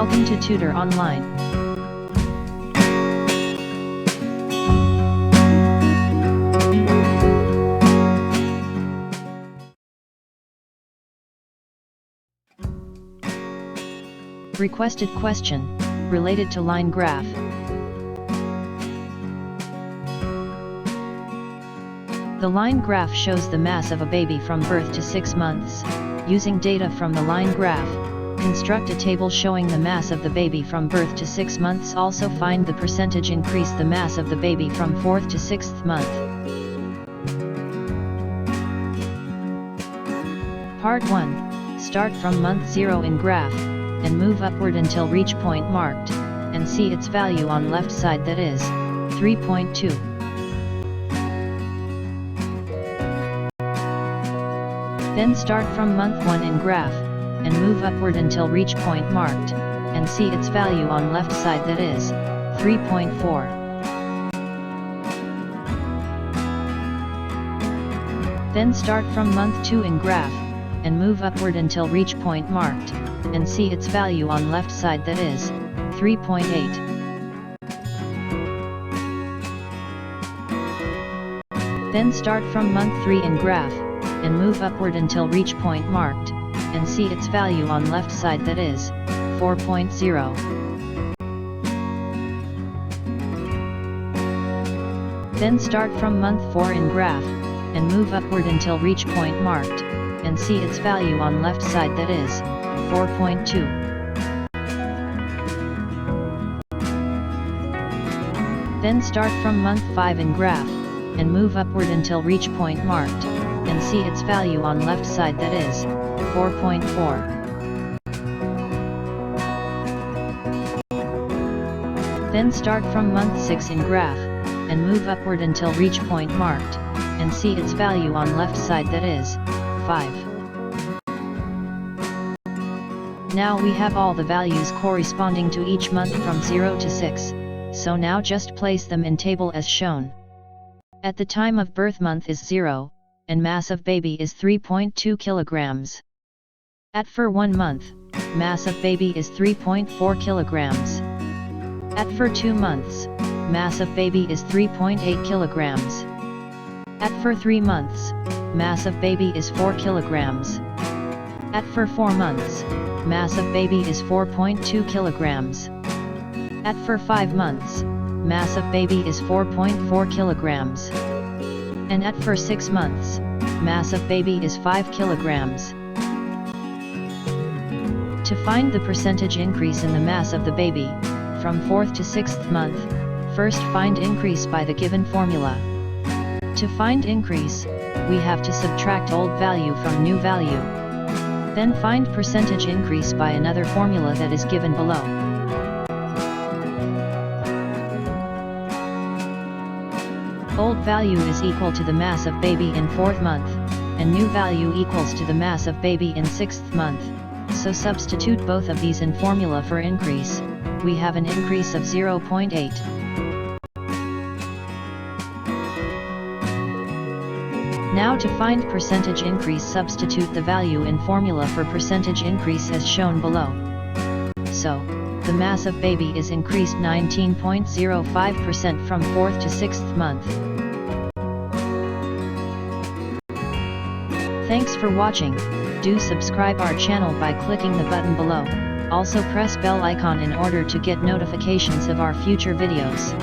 Welcome to Tutor Online. Requested question, related to line graph. The line graph shows the mass of a baby from birth to 6 months. Using data from the line graph, construct a table showing the mass of the baby from birth to 6 months. Also find the percentage increase the mass of the baby from 4th to 6th month. Part 1. Start from month 0 in graph, and move upward until reach point marked, and see its value on left side, that is 3.2. Then start from month 1 in graph, and move upward until reach point marked, and see its value on left side, that is 3.4. Then start from month 2 in graph, and move upward until reach point marked, and see its value on left side, that is 3.8. Then start from month 3 in graph, and move upward until reach point marked, and see its value on left side, that is 4.0. Then start from month 4 in graph, and move upward until reach point marked, and see its value on left side, that is 4.2. Then start from month 5 in graph, and move upward until reach point marked, and see its value on left side, that is 4.4. Then start from month 6 in graph, and move upward until reach point marked, and see its value on left side, that is 5. Now we have all the values corresponding to each month from 0 to 6, so now just place them in table as shown. At the time of birth, month is 0, and mass of baby is 3.2 kilograms. At for 1 month, mass of baby is 3.4 kilograms. At for 2 months, mass of baby is 3.8 kilograms. At for 3 months, mass of baby is 4 kilograms. At for 4 months, mass of baby is 4.2 kilograms. At for 5 months, mass of baby is 4.4 kilograms. And at for 6 months, mass of baby is 5 kilograms. To find the percentage increase in the mass of the baby, from 4th to 6th month, first find increase by the given formula. To find increase, we have to subtract old value from new value. Then find percentage increase by another formula that is given below. Old value is equal to the mass of baby in 4th month, and new value equals to the mass of baby in 6th month, so substitute both of these in formula for increase. We have an increase of 0.8. Now to find percentage increase, substitute the value in formula for percentage increase as shown below. So, the mass of baby is increased 19.05% from 4th to 6th month. Thanks for watching. Do subscribe our channel by clicking the button below. Also press bell icon in order to get notifications of our future videos.